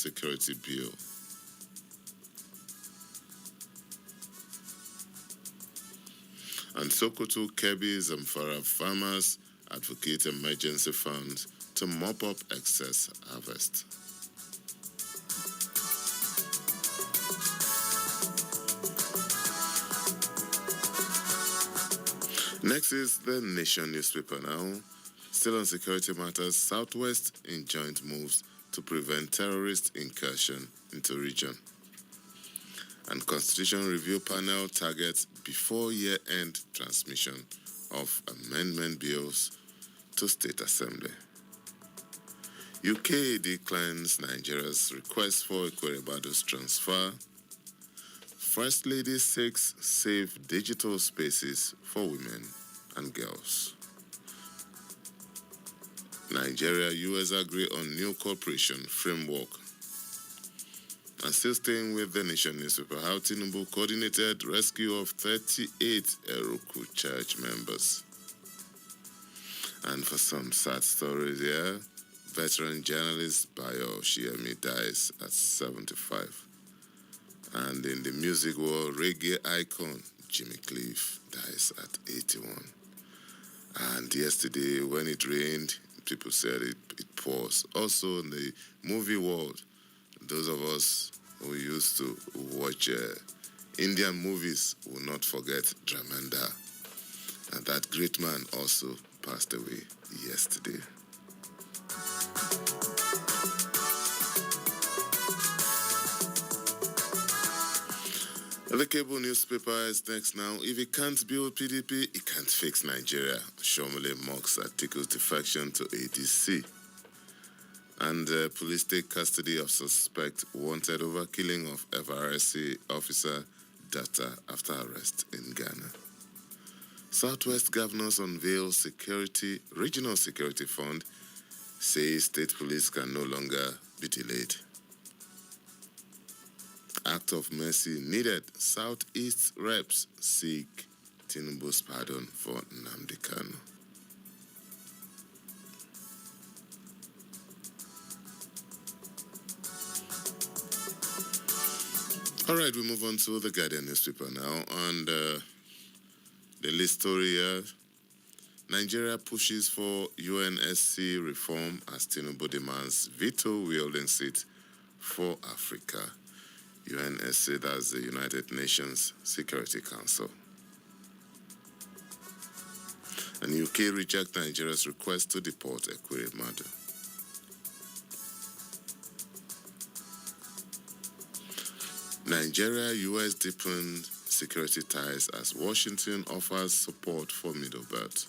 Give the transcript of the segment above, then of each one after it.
Security Bill. And Sokoto, Kebbi, Zamfara farmers advocate emergency funds to mop up excess harvest. Next is the Nation newspaper now. Still on security matters, Southwest in joint moves to prevent terrorist incursion into region. And Constitution Review Panel targets before year-end transmission of amendment bills to State Assembly. UK declines Nigeria's request for Ekwerebado's transfer. First Lady seeks safe digital spaces for women and girls. Nigeria, US agree on new cooperation framework. And still staying with the Nation newspaper, how Tinubu coordinated rescue of 38 Eruku church members. And for some sad stories here, veteran journalist Bayo Shiemi dies at 75. And in the music world, reggae icon Jimmy Cliff dies at 81. And yesterday, when it rained, people said it pours. Also in the movie world, those of us who used to watch Indian movies will not forget Dharmendra. And that great man also passed away yesterday. The cable newspaper is next now. If it can't build PDP, it can't fix Nigeria. Shomole mocks Atiku's defection to ADC. And police take custody of suspect wanted over killing of FRSC officer Data after arrest in Ghana. Southwest governors unveil regional security fund, say state police can no longer be delayed. Act of mercy needed. Southeast reps seek Tinubu's pardon for Nnamdi Kanu. All right, we move on to the Guardian newspaper now. And the list story here, Nigeria pushes for UNSC reform as Tinubu demands veto-wielding seat for Africa. UNSC, that's the United Nations Security Council. And UK reject Nigeria's request to deport Ekweremadu. Nigeria, US deepened security ties as Washington offers support for Middle Belt.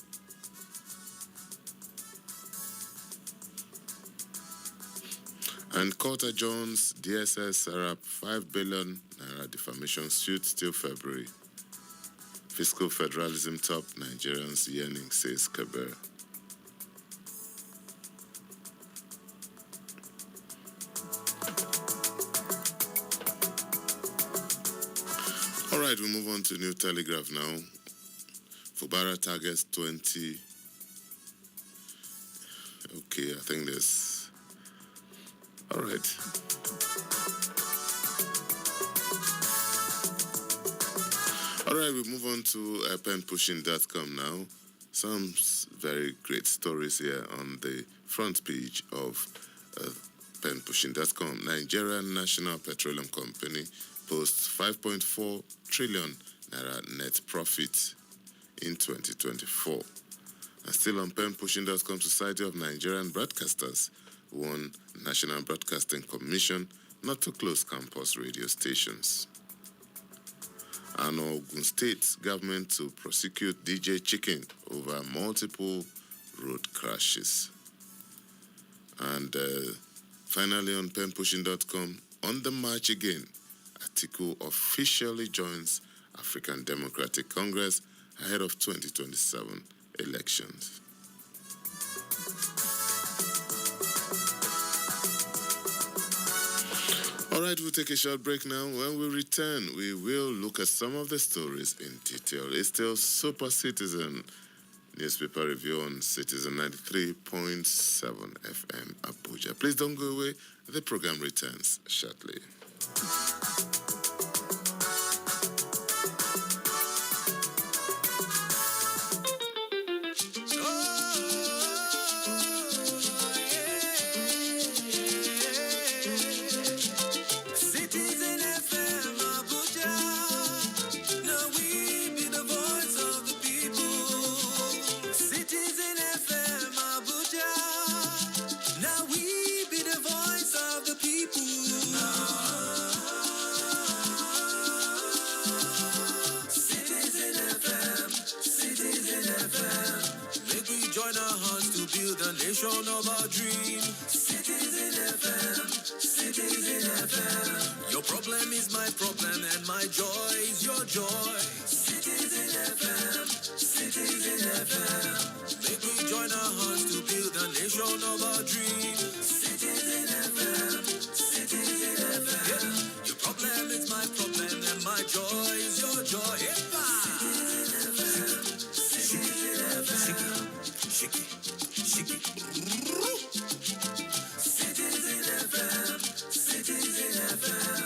And Carter Jones, DSS Sarap 5 billion naira defamation suit till February. Fiscal federalism top Nigerians yearning, says Kabir. All right, we move on to New Telegraph now. Fubara targets 20. Okay, I think there's... All right. All right, we move on to penpushing.com now. Some very great stories here on the front page of penpushing.com. Nigerian National Petroleum Company posts 5.4 trillion naira net profit in 2024. And still on penpushing.com, Society of Nigerian Broadcasters won National Broadcasting Commission not to close campus radio stations. And Ogun State government to prosecute DJ Chicken over multiple road crashes. And finally on penpushing.com, on the march again, Atiku officially joins African Democratic Congress ahead of 2027 elections. All right, we'll take a short break now. When we return, we will look at some of the stories in detail. It's still Super Citizen Newspaper Review on Citizen 93.7 FM Abuja. Please don't go away. The program returns shortly. Nation of our dream. Citizen FM, Citizen FM. Your problem is my problem and my joy is your joy. Citizen FM, Citizen FM. Make we join our hearts to build a nation of our dream. Citizen FM, Citizen FM. Yeah. Your problem is my problem and my joy is your joy. Citizen FM, Citizen FM. Shake it. Citizen FM, Citizen FM.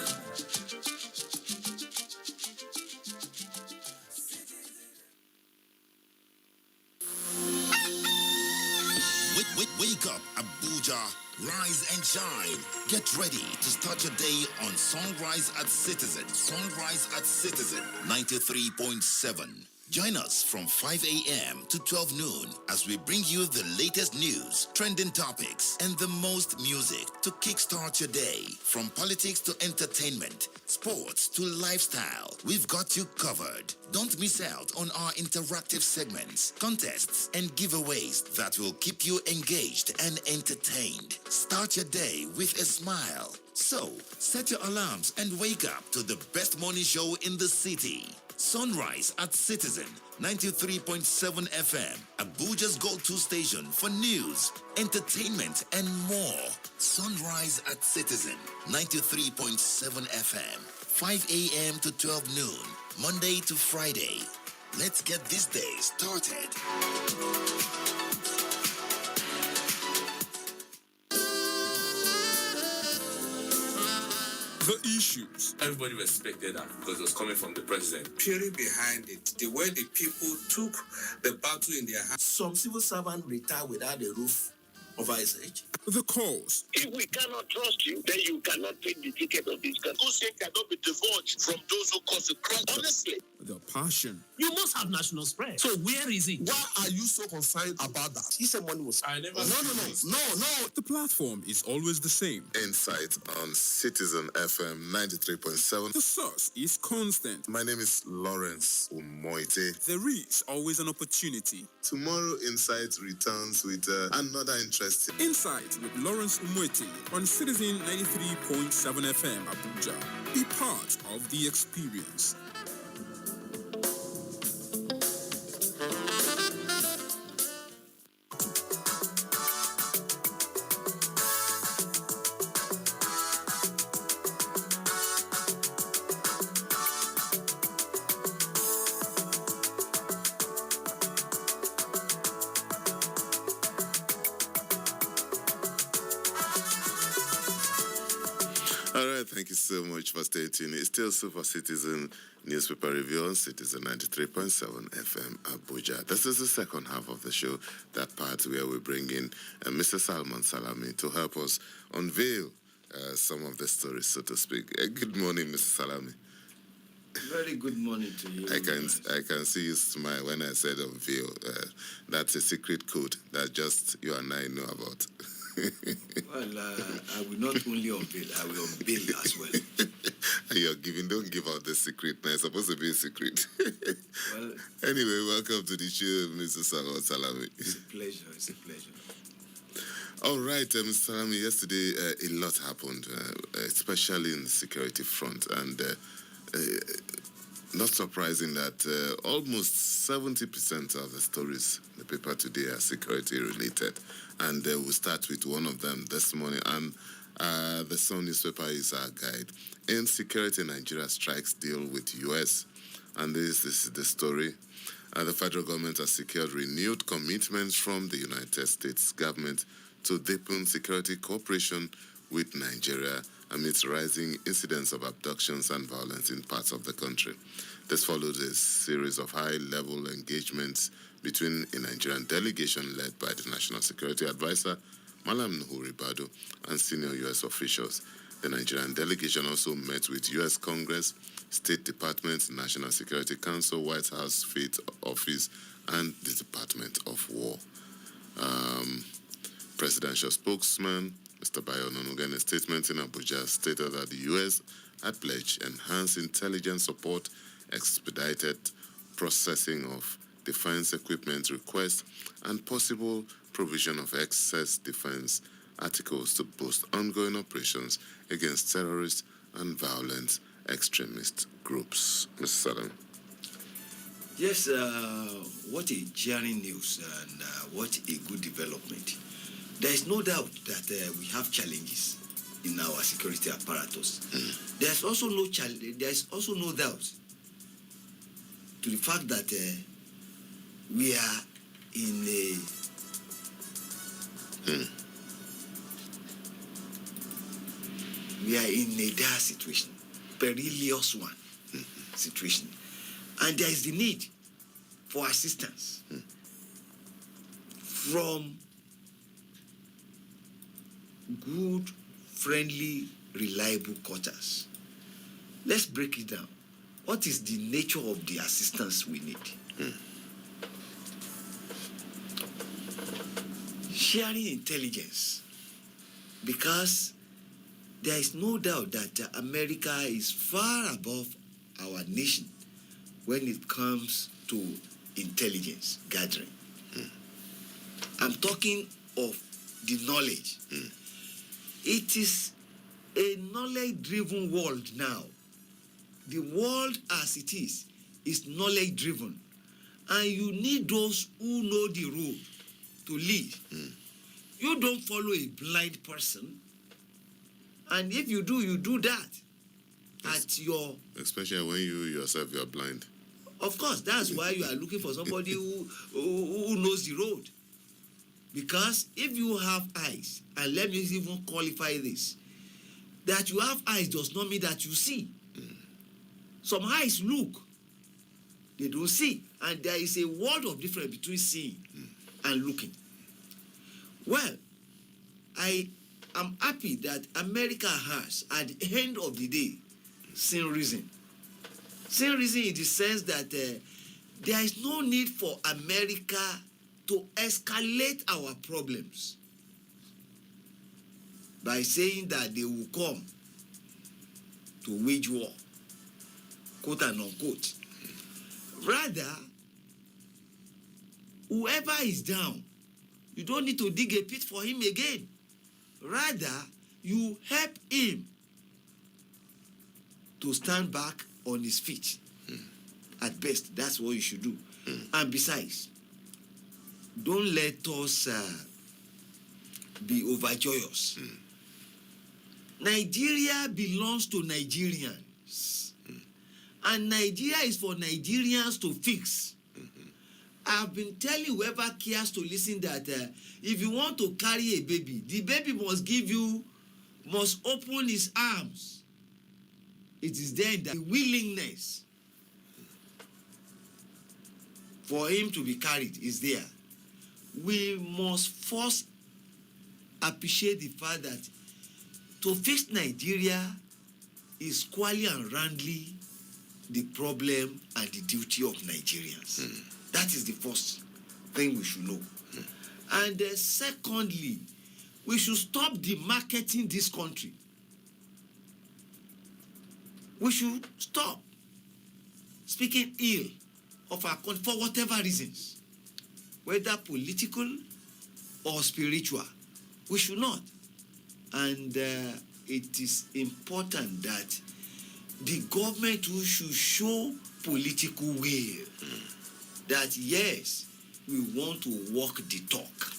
Wake up, Abuja. Rise and shine. Get ready to start your day on Sunrise at Citizen. Sunrise at Citizen 93.7. Join us from 5 a.m. to 12 noon as we bring you the latest news, trending topics, and the most music to kickstart your day. From politics to entertainment, sports to lifestyle, we've got you covered. Don't miss out on our interactive segments, contests, and giveaways that will keep you engaged and entertained. Start your day with a smile. So, set your alarms and wake up to the best morning show in the city. Sunrise at Citizen 93.7 FM, Abuja's go-to station for news, entertainment, and more. Sunrise at Citizen 93.7 FM, 5 a.m. to 12 noon, Monday to Friday. Let's get this day started. The issues. Everybody respected that because it was coming from the president. Theory behind it, the way the people took the battle in their hands. Some civil servant retire without a roof over his age. The cause. If we cannot trust you, then you cannot take the ticket of this country. Hussein cannot be divulged from those who cause the cross. Honestly. The passion. You must have national spread. So where is it? Why are you so concerned about that? He said money was. I never. No. The platform is always the same. Insight on Citizen FM 93.7. The source is constant. My name is Lawrence Umoite. There is always an opportunity. Tomorrow, Insight returns with another interesting. Insight with Lawrence Umoite on Citizen 93.7 FM Abuja. Be part of the experience. All right, thank you so much for staying tuned. It's still Super Citizen Newspaper Review on Citizen 93.7 FM Abuja. This is the second half of the show, that part where we bring in Mr. Salman Salami to help us unveil some of the stories, so to speak. Good morning, Mr. Salami. Very good morning to you. I can see you smile when I said unveil. That's a secret code that just you and I know about. Well, I will not only unveil, I will unveil as well. You're giving, don't give out the secret. Now, it's supposed to be a secret. Well, anyway, welcome to the show, Mr. Salami. It's a pleasure. All right, Mr. Salami, yesterday a lot happened, especially in the security front, and not surprising that almost 70% of the stories in the paper today are security related. And we'll start with one of them this morning. And the Sun newspaper is our guide. Insecurity in Nigeria strikes deal with U.S. And this is the story. The federal government has secured renewed commitments from the United States government to deepen security cooperation with Nigeria amidst rising incidents of abductions and violence in parts of the country. This followed a series of high-level engagements between a Nigerian delegation led by the National Security Advisor, Malam Nuhu Ribadu, and senior U.S. officials. The Nigerian delegation also met with U.S. Congress, State Department, National Security Council, White House Faith Office, and the Department of War. Presidential spokesman Mr. Bayo Onanuga, in a statement in Abuja, stated that the U.S. had pledged enhanced intelligence support, expedited processing of defense equipment requests, and possible provision of excess defense articles to boost ongoing operations against terrorist and violent extremist groups. Mr. Salam. Yes, what a jarring news and what a good development. There is no doubt that we have challenges in our security apparatus. There's also no doubt to the fact that we are in a dire situation, perilous one situation, and there is the need for assistance from good, friendly, reliable quarters. Let's break it down. What is the nature of the assistance we need? Sharing intelligence, because there is no doubt that America is far above our nation when it comes to intelligence gathering. I'm talking of the knowledge. It is a knowledge-driven world now. The world as it is knowledge-driven. And you need those who know the road to lead. You don't follow a blind person. And if you do that at your... Especially when you yourself are blind. Of course, that's why you are looking for somebody who knows the road. Because if you have eyes, and let me even qualify this, that you have eyes does not mean that you see. Some eyes look, they don't see. And there is a world of difference between seeing and looking. Well, I am happy that America has, at the end of the day, seen reason. Seen reason in the sense that there is no need for America to escalate our problems by saying that they will come to wage war, quote and unquote. Rather, whoever is down, you don't need to dig a pit for him again. Rather, you help him to stand back on his feet. At best, that's what you should do. And besides, don't let us be overjoyous. Nigeria belongs to Nigerians. And Nigeria is for Nigerians to fix. I've been telling whoever cares to listen that if you want to carry a baby, the baby must open his arms. It is then that the willingness for him to be carried is there. We must first appreciate the fact that to fix Nigeria is squarely and roundly the problem and the duty of Nigerians. That is the first thing we should know. And secondly, we should stop demarketing this country. We should stop speaking ill of our country for whatever reasons, whether political or spiritual. We should not. And it is important that the government should show political will that yes, we want to walk the talk.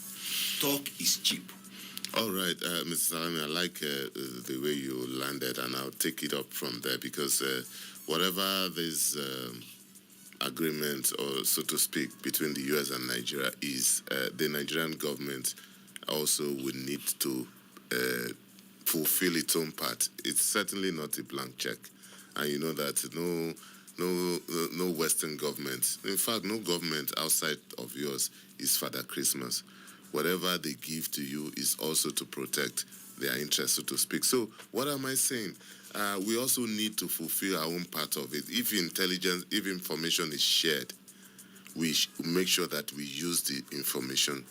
Talk is cheap. All right, Mr. Salami, I like the way you landed, and I'll take it up from there because whatever these agreement, or so to speak, between the US and Nigeria is the Nigerian government also will need to fulfill its own part. It's certainly not a blank check, and you know that no Western government, in fact, no government outside of yours is Father Christmas. Whatever they give to you is also to protect their interests, so to speak. So, what am I saying? We also need to fulfill our own part of it. If information is shared, we make sure that we use the information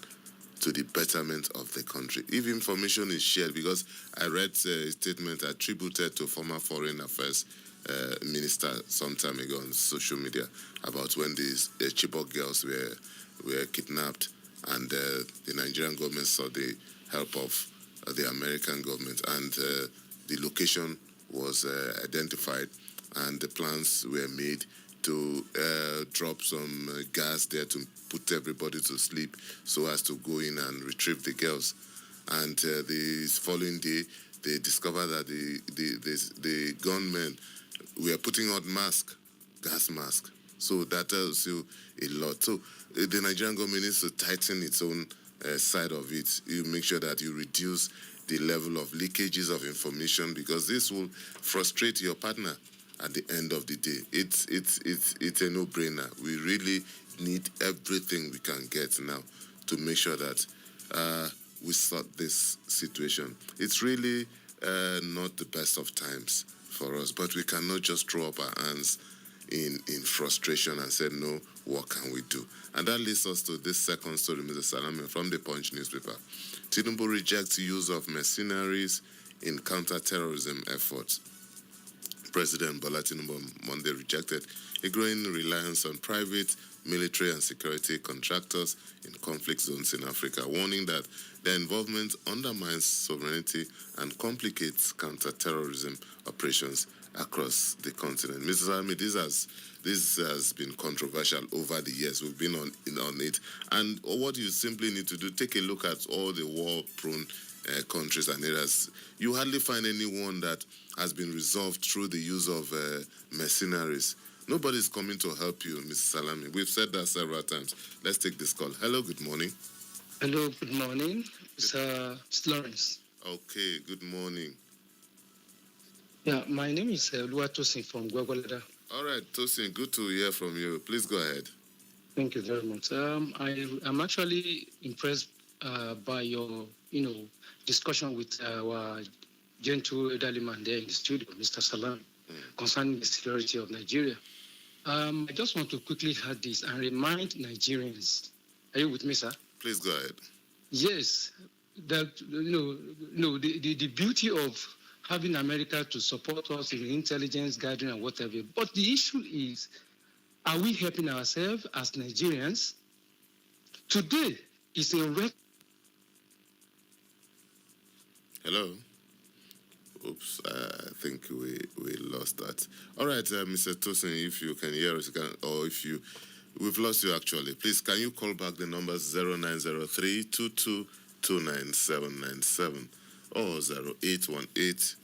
to the betterment of the country. If information is shared, because I read a statement attributed to former Foreign Affairs Minister some time ago on social media about when these Chibok girls were kidnapped, and the Nigerian government sought the help of the American government, and the location was identified, and the plans were made to drop some gas there to put everybody to sleep so as to go in and retrieve the girls. And the following day, they discovered that the gunmen were putting on gas mask. So that tells you a lot. So the Nigerian government needs to tighten its own side of it. You make sure that you reduce the level of leakages of information, because this will frustrate your partner at the end of the day. It's a no-brainer. We really need everything we can get now to make sure that we sort this situation. It's really not the best of times for us, but we cannot just throw up our hands in frustration and say, no, what can we do? And that leads us to this second story, Mr. Salami, from the Punch newspaper. Tinubu rejects use of mercenaries in counter-terrorism efforts. President Bola Tinubu Monday rejected a growing reliance on private military and security contractors in conflict zones in Africa, warning that their involvement undermines sovereignty and complicates counter-terrorism operations across the continent. Mr. Salami, this has been controversial over the years. We've been on it. And what you simply need to do, take a look at all the war-prone countries and areas. You hardly find anyone that has been resolved through the use of mercenaries. Nobody's coming to help you, Mr. Salami. We've said that several times. Let's take this call. Hello, good morning. Hello, good morning. It's Lawrence. Okay, good morning. Yeah, my name is Luatosin from Gwagwalada. All right, Tosin, good to hear from you. Please go ahead. Thank you very much. I'm actually impressed by your, discussion with our gentle elderly man there in the studio, Mr. Salam, concerning the security of Nigeria. I just want to quickly add this and remind Nigerians. Are you with me, sir? Please go ahead. Yes, that the beauty of having America to support us in intelligence gathering and whatever. But the issue is, are we helping ourselves as Nigerians? Today is a record. Hello? Oops, I think we lost that. All right, Mr. Tosin, if you can hear us, we've lost you actually. Please, can you call back the numbers 0903 2229797 or 0818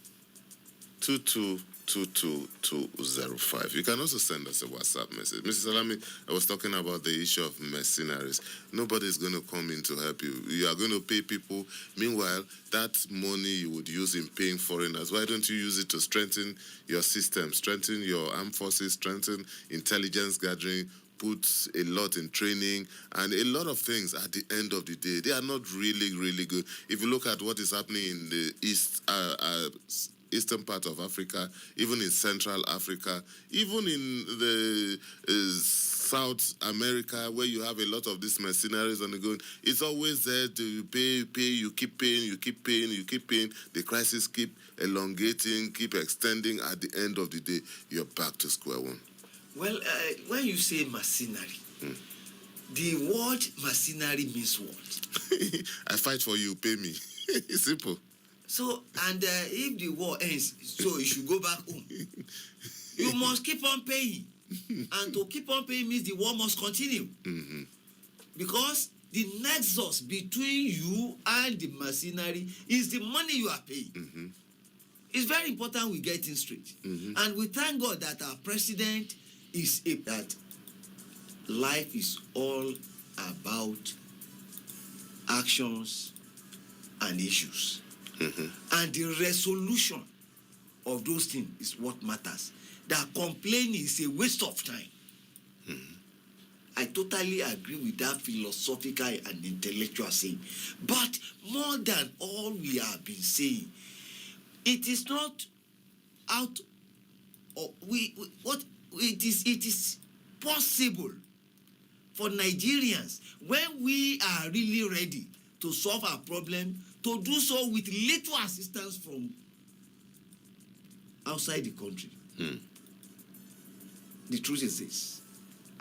2222205. You can also send us a WhatsApp message. Mrs. Salami, I was talking about the issue of mercenaries. Nobody's going to come in to help you. You are going to pay people. Meanwhile, that money you would use in paying foreigners, why don't you use it to strengthen your system, strengthen your armed forces, strengthen intelligence gathering, put a lot in training, and a lot of things at the end of the day. They are not really, really good. If you look at what is happening in the eastern part of Africa, even in Central Africa, even in the South America, where you have a lot of these mercenaries on the go, it's always there to pay, you keep paying. The crisis keep elongating, keep extending. At the end of the day, you're back to square one. Well, when you say mercenary, the word mercenary means what? I fight for you, pay me. It's simple. So, and if the war ends, so you should go back home. You must keep on paying. And to keep on paying means the war must continue. Mm-hmm. Because the nexus between you and the mercenary is the money you are paying. Mm-hmm. It's very important we get in straight. Mm-hmm. And we thank God that our president is that life is all about actions and issues. And the resolution of those things is what matters. That complaining is a waste of time. I totally agree with that philosophical and intellectual saying. But more than all we have been saying, it is not out of it is possible for Nigerians, when we are really ready to solve our problem, to do so with little assistance from outside the country. The truth is this: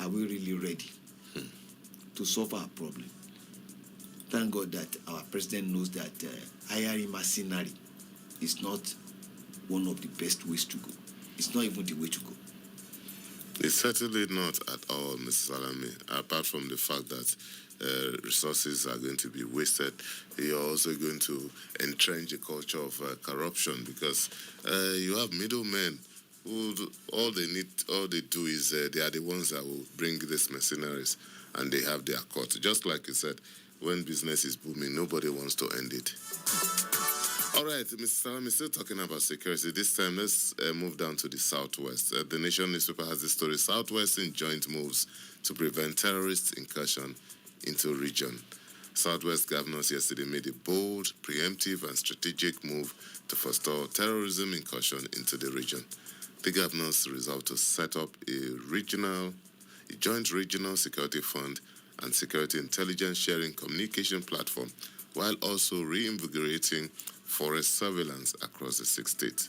are we really ready to solve our problem? Thank God that our president knows that hiring mercenary is not one of the best ways to go. It's not even the way to go. It's certainly not at all, Mr. Salami, apart from the fact that resources are going to be wasted. You're also going to entrench a culture of corruption, because you have middlemen who all they do is they are the ones that will bring these mercenaries, and they have their cut. Just like you said, when business is booming, nobody wants to end it. All right, Mr. Salami, still talking about security. This time, let's move down to the Southwest. The Nation newspaper has the story: Southwestern joint moves to prevent terrorist incursion into region. Southwest governors yesterday made a bold, preemptive, and strategic move to forestall terrorism incursion into the region. The governors resolved to set up a joint regional security fund and security intelligence sharing communication platform, while also reinvigorating forest surveillance across the 6 states.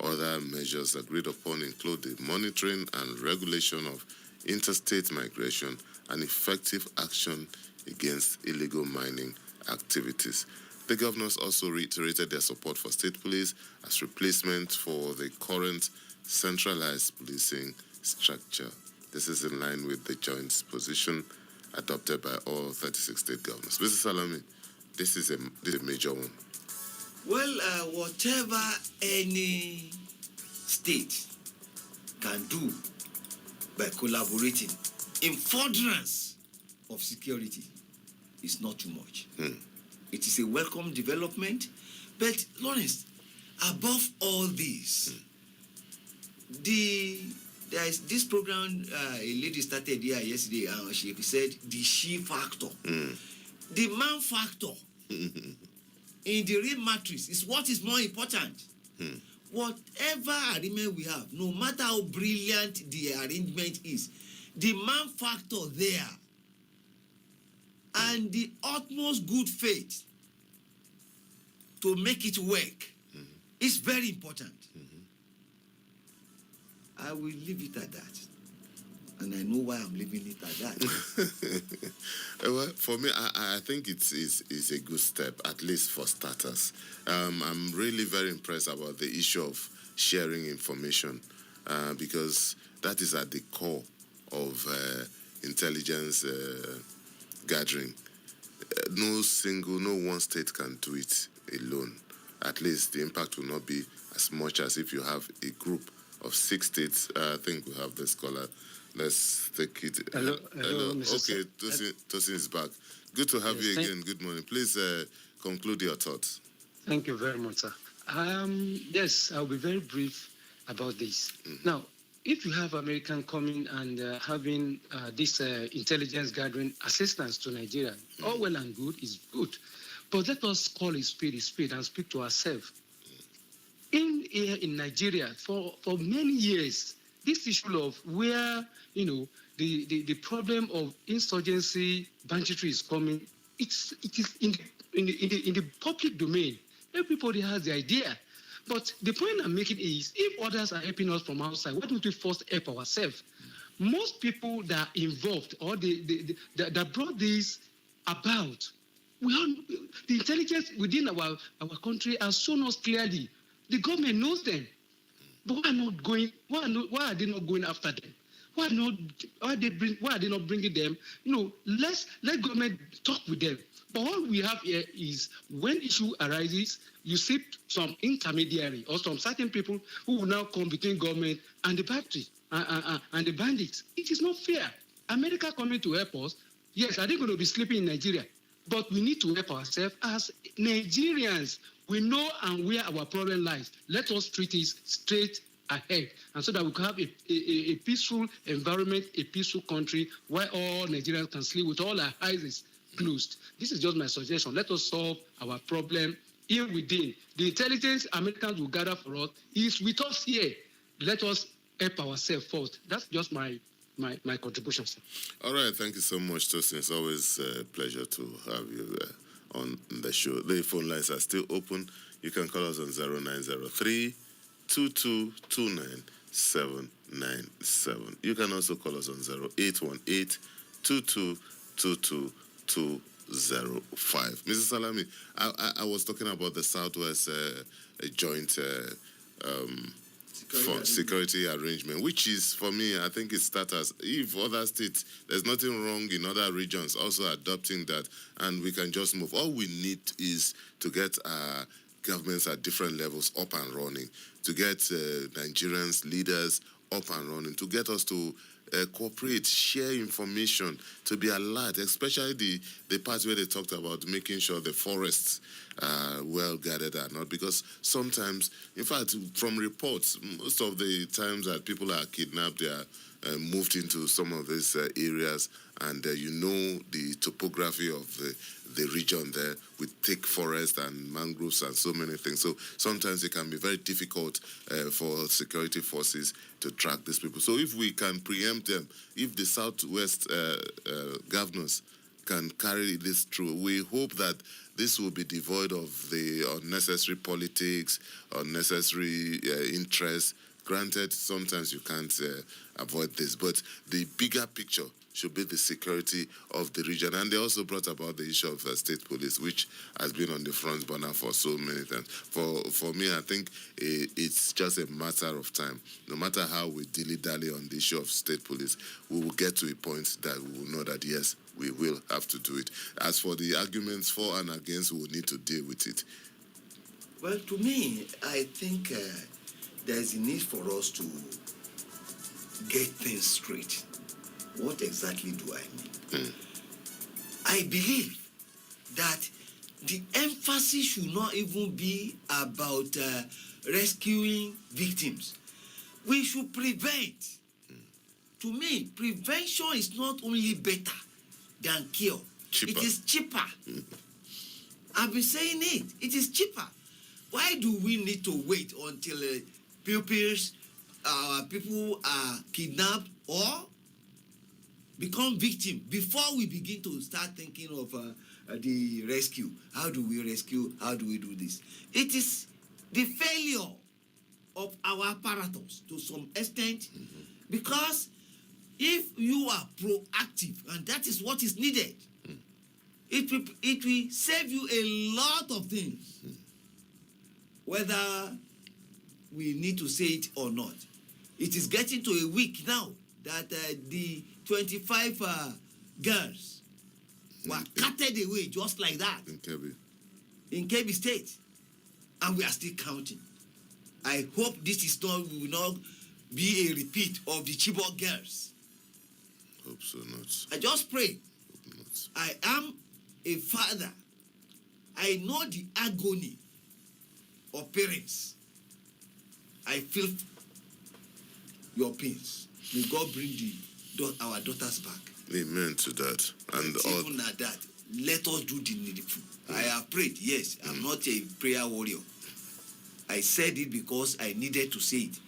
Other measures agreed upon include the monitoring and regulation of interstate migration and effective action against illegal mining activities. The governors also reiterated their support for state police as replacement for the current centralized policing structure. This is in line with the joint position adopted by all 36 state governors. Mr. Salami, this is a major one. Well, whatever any state can do by collaborating in furtherance of security is not too much. It is a welcome development, but Lawrence, above all this, there is this program a lady started here yesterday, and she said the she factor, the man factor. In the real matrix is what is more important. Whatever arrangement we have, no matter how brilliant the arrangement is, the man factor there and the utmost good faith to make it work is very important. I will leave it at that. And I know why I'm leaving it at that. Well, for me, I think it's a good step, at least for starters. I'm really very impressed about the issue of sharing information, because that is at the core of intelligence gathering. No one state can do it alone. At least the impact will not be as much as if you have a group of 6 states. I think we have the scholar. Let's take it. Hello. Okay, Tosin is back. Good to have you again. Good morning. Please conclude your thoughts. Thank you very much, sir. Yes, I'll be very brief about this. Now, if you have American coming and having this intelligence gathering assistance to Nigeria, all well and good is good. But let us call it speed and speak to ourselves. Here in Nigeria, for many years, this issue of where, the problem of insurgency, banditry is coming, it is in the public domain. Everybody has the idea. But the point I'm making is, if others are helping us from outside, why don't we first help ourselves? Most people that are involved or that brought this about, the intelligence within our country has shown us clearly. The government knows them. But why are they not going after them? Why are they not bringing them? Let government talk with them. But all we have here is when issue arises, you see some intermediary or some certain people who will now come between government and the battery and the bandits. It is not fair. America coming to help us, yes, are they going to be sleeping in Nigeria? But we need to help ourselves as Nigerians. We know and where our problem lies. Let us treat it straight ahead, and so that we can have a peaceful environment, a peaceful country where all Nigerians can sleep with all our eyes closed. This is just my suggestion. Let us solve our problem here within. The intelligence Americans will gather for us is with us here. Let us help ourselves first. That's just my contribution, sir. All right, thank you so much, Tosin. It's always a pleasure to have you on the show. The phone lines are still open. You can call us on 0903 2229 797. You can also call us on 0818 2222 205. Mrs. Salami, I was talking about the Southwest joint security arrangement, which is, for me, I think it starts as if other states, there's nothing wrong in other regions also adopting that, and we can just move. All we need is to get governments at different levels up and running, to get Nigerians, leaders up and running, to get us to cooperate, share information, to be alert, especially the parts where they talked about making sure the forests are well guarded or not, because sometimes, in fact, from reports, most of the times that people are kidnapped, they are moved into some of these areas, and the topography of the region there with thick forest and mangroves and so many things. So sometimes it can be very difficult for security forces to track these people. So if we can preempt them, if the Southwest governors can carry this through, we hope that this will be devoid of the unnecessary politics, unnecessary interests. Granted, sometimes you can't avoid this, but the bigger picture should be the security of the region. And they also brought about the issue of state police, which has been on the front burner for so many times. For me, I think it's just a matter of time. No matter how we dilly-dally on the issue of state police, we will get to a point that we will know that, yes, we will have to do it. As for the arguments for and against, we will need to deal with it. Well, to me, I think there is a need for us to get things straight. What exactly do I mean? I believe that the emphasis should not even be about rescuing victims. We should prevent. To me, prevention is not only better than cure. Cheaper. It is cheaper. I've been saying it. It is cheaper. Why do we need to wait until people are kidnapped or become victim before we begin to start thinking of the rescue? How do we rescue? How do we do this? It is the failure of our apparatus to some extent, because if you are proactive, and that is what is needed, it will save you a lot of things, whether we need to say it or not. It is getting to a week now that the 25 girls were carted away just like that in Kebbi State, and we are still counting. I hope this will not be a repeat of the Chibok girls. Hope so not. I just pray. Hope not. I am a father. I know the agony of parents. I feel your pains. May God bring our daughters back. Amen to that. And even at that, let us do the needful. I have prayed, yes. I'm not a prayer warrior. I said it because I needed to say it.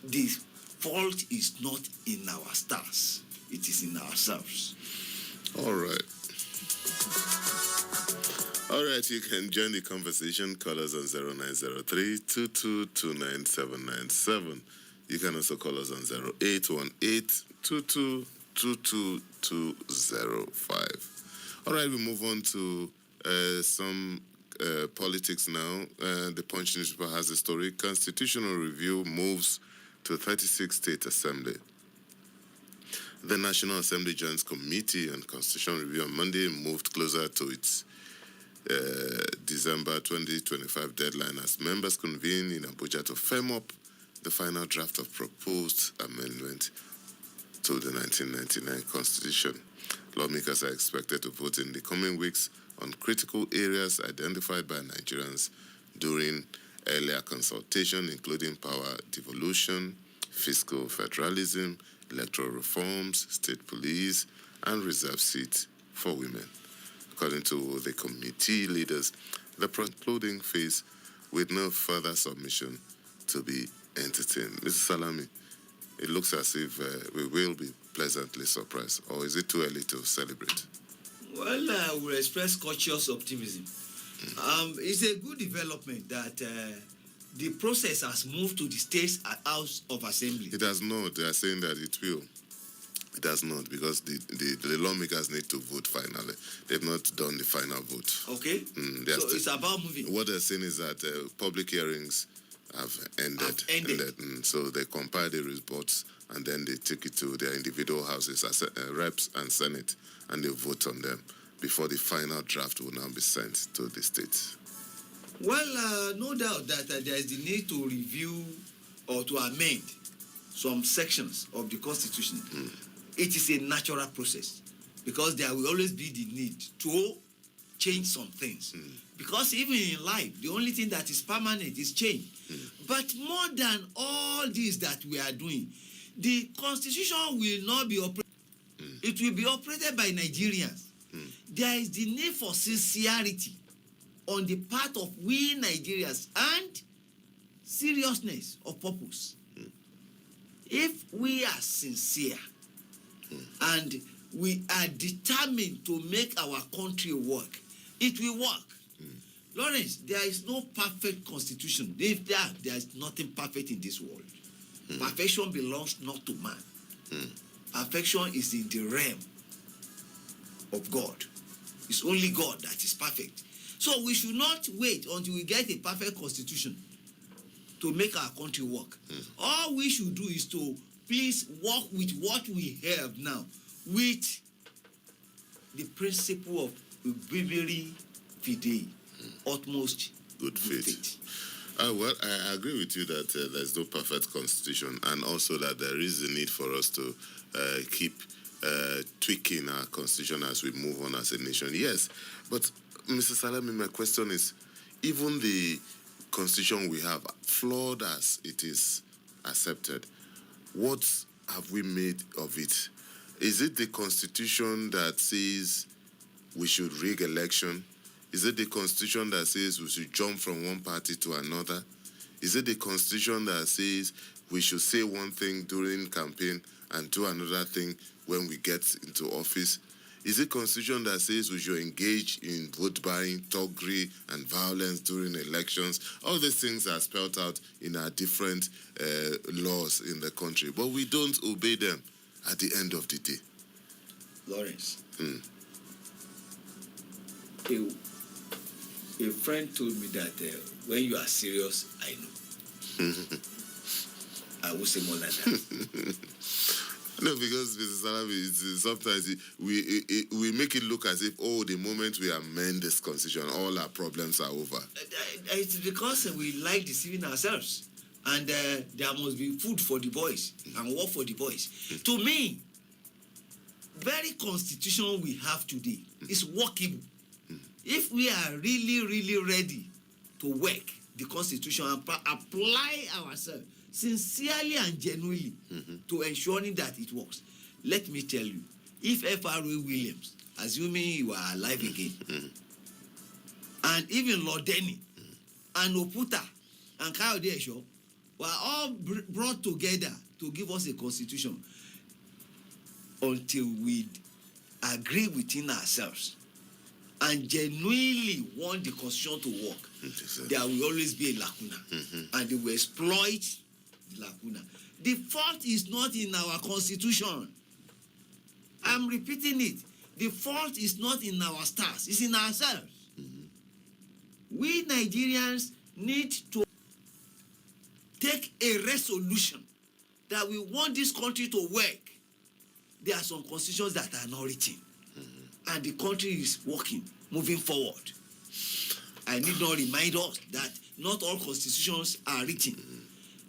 The fault is not in our stars. It is in ourselves. All right. All right, you can join the conversation. Call us on 0903 2229 797. You can also call us on 0818 2222 205. All right, we move on to some politics now. The Punch newspaper has a story. Constitutional review moves to 36 State Assembly. The National Assembly Joint Committee on Constitutional Review on Monday moved closer to its December 2025 deadline as members convened in Abuja to firm up the final draft of proposed amendment to the 1999 Constitution. Lawmakers are expected to vote in the coming weeks on critical areas identified by Nigerians during earlier consultation, including power devolution, fiscal federalism, electoral reforms, state police, and reserve seats for women. According to the committee leaders, the concluding phase with no further submission to be entertained. Mr. Salami, it looks as if we will be pleasantly surprised, or is it too early to celebrate? Well, I will express cautious optimism. It's a good development that the process has moved to the States House of Assembly. It has not. They are saying that it will. It has not, because the lawmakers need to vote finally. They've not done the final vote. Okay. So it's about moving. What they're saying is that public hearings have ended. So they compile the reports and then they take it to their individual houses, as reps and Senate, and they vote on them before the final draft will now be sent to the states. Well, no doubt that there is the need to review or to amend some sections of the Constitution. It is a natural process because there will always be the need to change some things. Because even in life, the only thing that is permanent is change. But more than all this that we are doing, the Constitution will not be operated. It will be operated by Nigerians. There is the need for sincerity on the part of we Nigerians and seriousness of purpose. If we are sincere and we are determined to make our country work, it will work. Lawrence, there is no perfect constitution. If there is nothing perfect in this world. Perfection belongs not to man. Perfection is in the realm of God. It's only God that is perfect. So we should not wait until we get a perfect constitution to make our country work. All we should do is to please work with what we have now, with the principle of vivere fidei, utmost good faith. Well, I agree with you that there's no perfect constitution, and also that there is a need for us to keep tweaking our constitution as we move on as a nation. Yes, but Mr. Salami, my question is, even the constitution we have, flawed as it is accepted, what have we made of it? Is it the constitution that says we should rig election? Is it the constitution that says we should jump from one party to another? Is it the constitution that says we should say one thing during campaign and do another thing when we get into office? Is it constitution that says we should engage in vote buying, thuggery, and violence during elections? All these things are spelled out in our different laws in the country, but we don't obey them at the end of the day. Lawrence, a friend told me that when you are serious, I know. I will say more than that. No, because Mr. Salami, sometimes we make it look as if, the moment we amend this constitution, all our problems are over. It's because we like deceiving ourselves. And there must be food for the boys and work for the boys. To me, very constitution we have today is workable. If we are really, really ready to work the constitution and apply ourselves sincerely and genuinely to ensuring that it works, let me tell you, if F.R.A. Williams, assuming you are alive again, and even Lord Denny, and Oputa, and Kayode Esho were all brought together to give us a constitution, until we agree within ourselves and genuinely want the constitution to work, there will always be a lacuna, and they will exploit the lacuna. The fault is not in our constitution. I'm repeating it. The fault is not in our stars, it's in ourselves. We Nigerians need to take a resolution that we want this country to work. There are some constitutions that are not written, and the country is working, moving forward. I need not remind us that not all constitutions are written.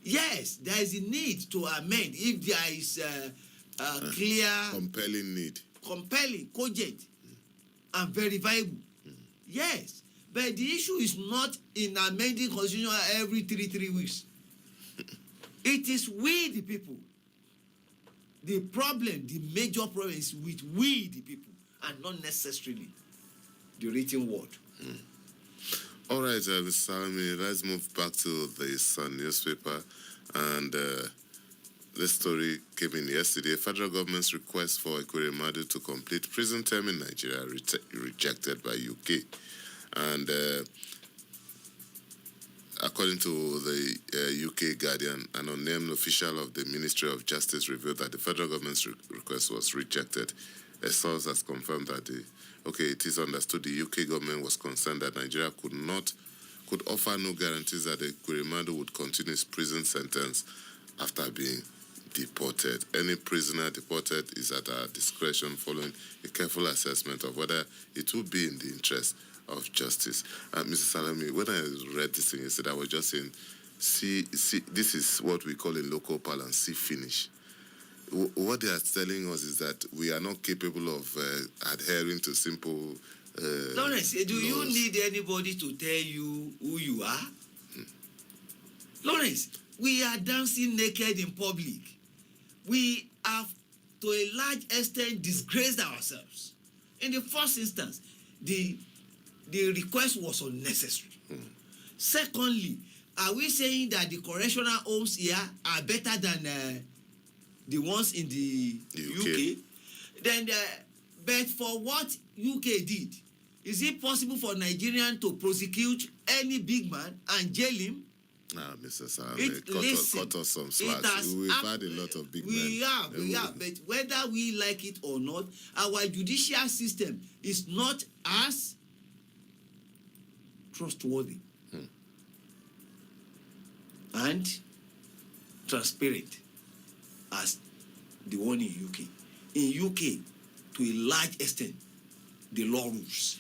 Yes, there is a need to amend if there is clear, compelling, cogent, and verifiable. Yes, but the issue is not in amending constitution every three weeks. It is we the people. The problem, the major problem is with we the people, and not necessarily the written word. All right, Mr. Salami, let's move back to the Sun newspaper. And this story came in yesterday. Federal government's request for Ekweremadu to complete prison term in Nigeria rejected by UK. And according to the UK Guardian, an unnamed official of the Ministry of Justice revealed that the federal government's request was rejected. A source has confirmed that it is understood the UK government was concerned that Nigeria could offer no guarantees that Ekweremadu would continue his prison sentence after being deported. Any prisoner deported is at our discretion following a careful assessment of whether it would be in the interest of justice. Mr. Salami, when I read this thing, I was just saying, see, this is what we call in local parlance, see finish. What they are telling us is that we are not capable of adhering to simple Lawrence, do you need anybody to tell you who you are? Lawrence, we are dancing naked in public. We have, to a large extent, disgraced ourselves. In the first instance, the request was unnecessary. Secondly, are we saying that the correctional homes here are better than the ones in the UK? Then, but for what UK did, is it possible for Nigerians to prosecute any big man and jail him? Mr. Salami, cut us some slack. We've had a lot of big men. We have, but whether we like it or not, our judicial system is not as trustworthy and transparent as the one in UK. In UK, to a large extent, the law rules.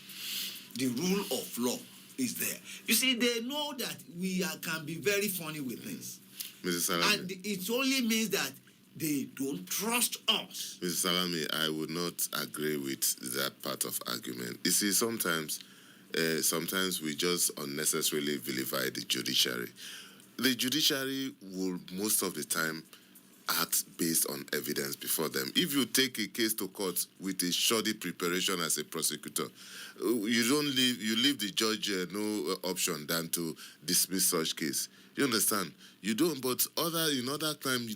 The rule of law is there. You see, they know that we can be very funny with things. Mr. Salami. And it only means that they don't trust us. Mr. Salami, I would not agree with that part of argument. You see, sometimes we just unnecessarily vilify the judiciary. The judiciary will most of the time act based on evidence before them. If you take a case to court with a shoddy preparation as a prosecutor, you leave the judge no option than to dismiss such case. You understand? You don't, but in other times,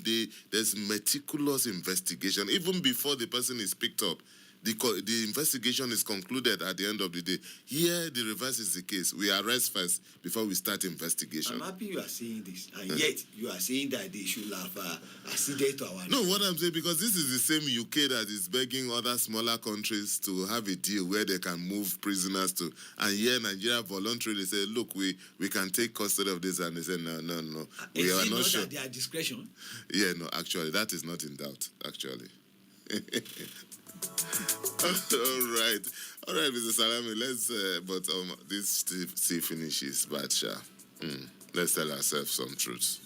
there's meticulous investigation. Even before the person is picked up, the investigation is concluded at the end of the day. Here, the reverse is the case. We arrest first before we start investigation. I'm happy you are saying this, and yet you are saying that they should have acceded to our... No, what I'm saying, because this is the same UK that is begging other smaller countries to have a deal where they can move prisoners to, and here Nigeria voluntarily say, look, we can take custody of this, and they say, no. We are not sure. At their discretion? Yeah, no, actually, that is not in doubt, actually. All right, Mr. Salami. Let's but this still finishes, but let's tell ourselves some truths.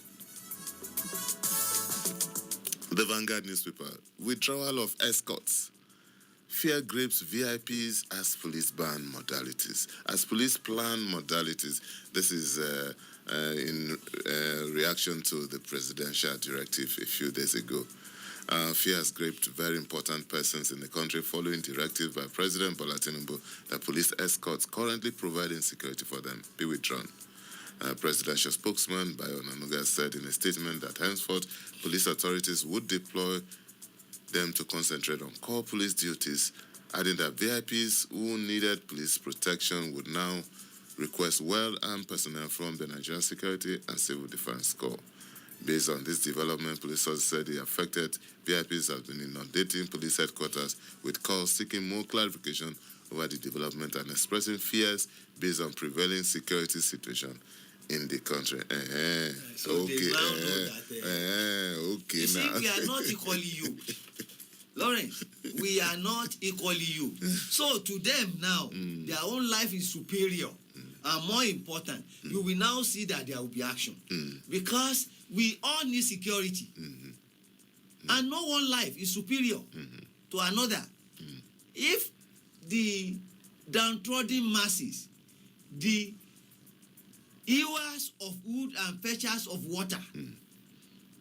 The Vanguard newspaper: withdrawal of escorts. Fear grips VIPs as police ban modalities. As police plan modalities, this is in reaction to the presidential directive a few days ago. Fear has gripped very important persons in the country following directive by President Bola Tinubu that police escorts currently providing security for them be withdrawn. Presidential spokesman Bayo Onanuga said in a statement that henceforth police authorities would deploy them to concentrate on core police duties, adding that VIPs who needed police protection would now request well-armed personnel from the Nigerian Security and Civil Defense Corps. Based on this development, police sources said the affected VIPs have been inundating police headquarters with calls seeking more clarification over the development and expressing fears based on prevailing security situation in the country. So okay. Okay. You see, we are not equally you. Lawrence, we are not equally you. So to them now, their own life is superior and more important. You will now see that there will be action. Because we all need security. And no one life is superior to another. If the downtrodden masses, the hewers of wood and fetchers of water,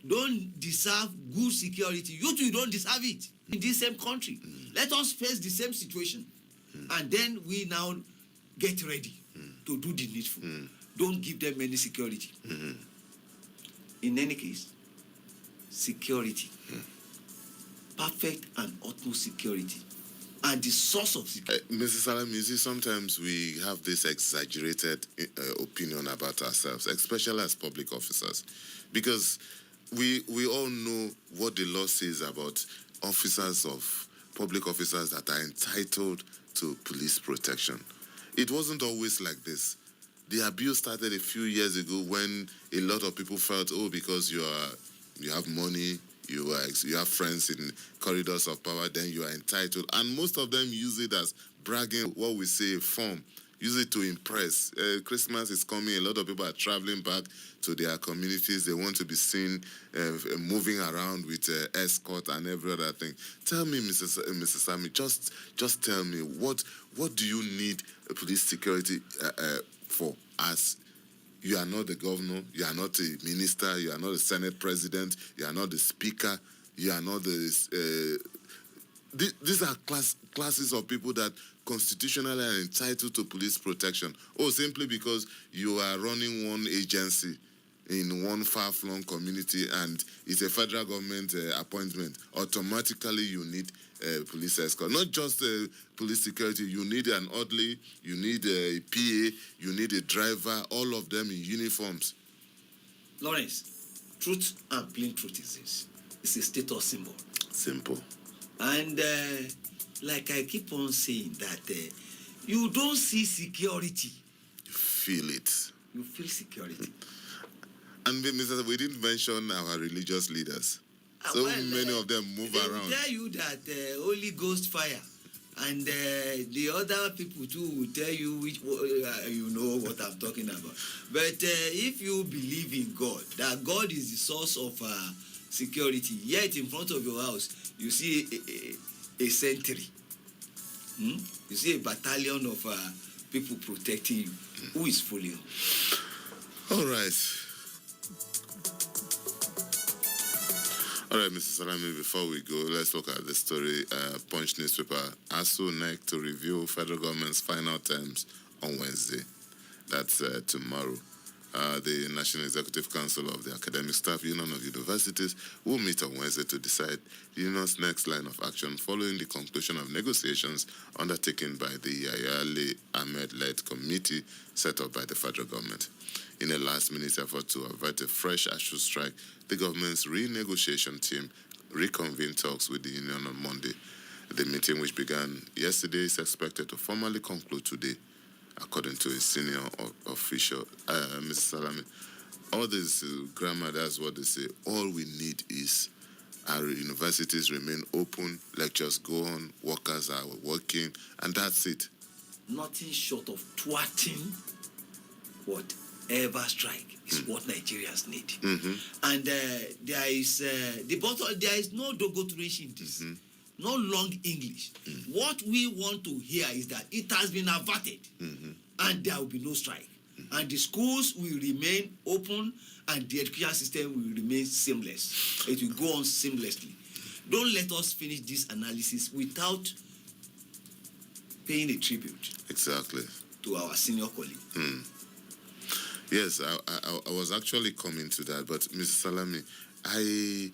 don't deserve good security, you too don't deserve it in this same country. Let us face the same situation, and then we now get ready to do the needful. Don't give them any security. In any case, security, perfect and utmost security, and the source of security. Mrs. Salami, you see, sometimes we have this exaggerated opinion about ourselves, especially as public officers, because we all know what the law says about public officers that are entitled to police protection. It wasn't always like this. The abuse started a few years ago when a lot of people felt, because you have money, you have friends in corridors of power, then you are entitled. And most of them use it as bragging, what we say, form. Use it to impress. Christmas is coming. A lot of people are traveling back to their communities. They want to be seen moving around with escort and every other thing. Tell me, Mrs. Sami, just tell me, what do you need police security for? As you are not the governor, you are not a minister, you are not a Senate president, you are not the speaker, you are not the... these are classes of people that constitutionally are entitled to police protection. Simply because you are running one agency in one far-flung community and it's a federal government appointment, automatically you need police escort. Not just police security, you need an orderly, you need a PA, you need a driver, all of them in uniforms. Lawrence, truth and plain truth is this. It's a status symbol. Simple. And like I keep on saying that you don't see security. You feel it. You feel security. And we didn't mention our religious leaders. So many of them move around. They tell you that Holy Ghost fire, and the other people too will tell you which you know what I'm talking about. But if you believe in God, that God is the source of security, yet in front of your house you see a sentry, you see a battalion of people protecting you. Who is fooling you? All right. All right, Mr. Salami, before we go, let's look at the story. Punch newspaper, ASU NEC to review federal government's final terms on Wednesday. That's tomorrow. The National Executive Council of the Academic Staff Union of Universities will meet on Wednesday to decide the union's next line of action following the conclusion of negotiations undertaken by the Yayale Ahmed-led committee set up by the federal government. In a last-minute effort to avert a fresh ASU strike, the government's renegotiation team reconvened talks with the union on Monday. The meeting, which began yesterday, is expected to formally conclude today, according to a senior official. Mr. Salami, all this grammar, that's what they say. All we need is our universities remain open, lectures go on, workers are working, and that's it. Nothing short of thwarting whatever strike is what Nigerians need. And there is no dogotorish in this. No long English. What we want to hear is that it has been averted and there will be no strike. And the schools will remain open and the education system will remain seamless. It will go on seamlessly. Don't let us finish this analysis without paying a tribute. Exactly. To our senior colleague. Yes, I was actually coming to that, but Mr. Salami, I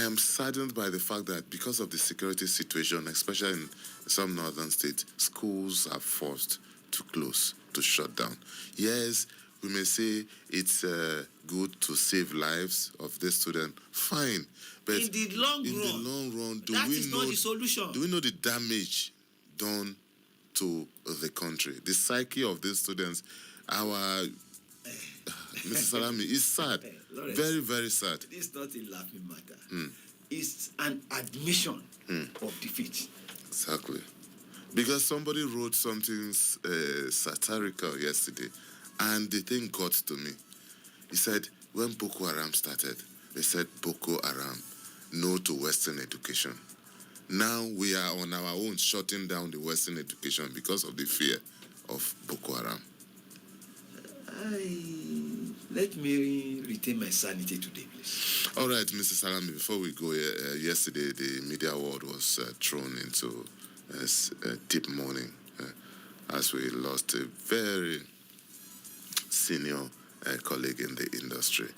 am saddened by the fact that because of the security situation, especially in some northern states, schools are forced to close, to shut down. Yes, we may say it's good to save lives of the student. Fine. But in the long run, that is not the solution. Do we know the damage done to the country? The psyche of these students, Mr. Salami, is sad. Lawrence, very, very sad. It's not a laughing matter. It's an admission of defeat. Exactly. Because somebody wrote something satirical yesterday, and the thing got to me. He said, when Boko Haram started, they said Boko Haram no to Western education. Now we are on our own shutting down the Western education because of the fear of Boko Haram. Let me retain my sanity today, please. All right, Mr. Salami, before we go, yesterday the media world was thrown into deep mourning as we lost a very senior colleague in the industry.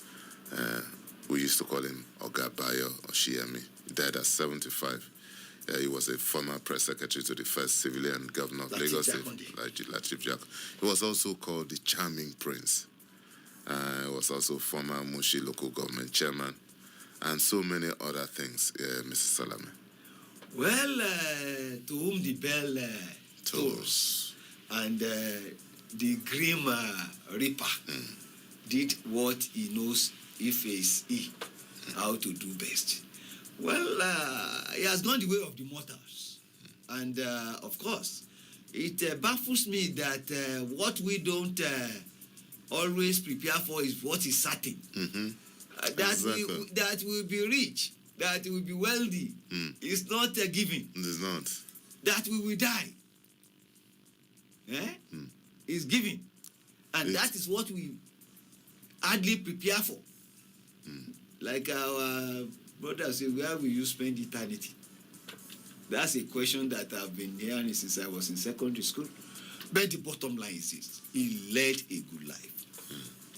We used to call him Ogabayo Oshiemi. He died at 75. He was a former press secretary to the first civilian governor of Lagos State, Lateef Jackson. He was also called the Charming Prince. He was also former Mushi local government chairman, and so many other things, Mr. Salami. Well, to whom the bell tolls, and the grim reaper did what he knows if it's he, how to do best. Well, he has gone the way of the mortals. And, of course, it baffles me that what we don't always prepare for is what is certain. That will be rich, that will be wealthy. It's not a given. It's not. That we will die. It's given. And that is what we hardly prepare for. Like our brother said, where will you spend eternity? That's a question that I've been hearing since I was in secondary school. But the bottom line is this: he led a good life.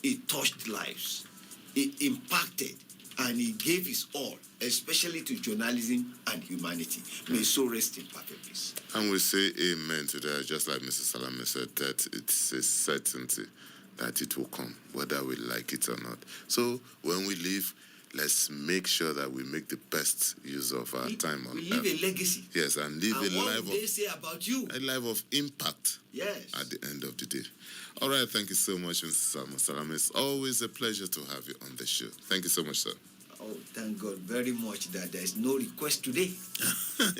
He touched lives. He impacted, and he gave his all, especially to journalism and humanity. May so rest in perfect peace. And we say amen to that, just like Mr. Salami said, that it's a certainty that it will come, whether we like it or not. So when we leave, let's make sure that we make the best use of our time on we earth. leave a legacy. Yes, and live And a what life will they say about you? a life of impact. Yes. At the end of the day. All right, thank you so much, Mr. Salami. It's always a pleasure to have you on the show. Thank you so much, sir. Oh, thank God very much that there is no request today.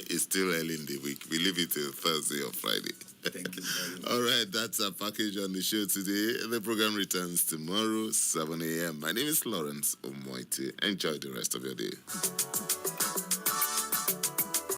It's still early in the week. We leave it till Thursday or Friday. Thank you very much. All right, that's our package on the show today. The program returns tomorrow, 7 a.m. My name is Lawrence Omoiti. Enjoy the rest of your day.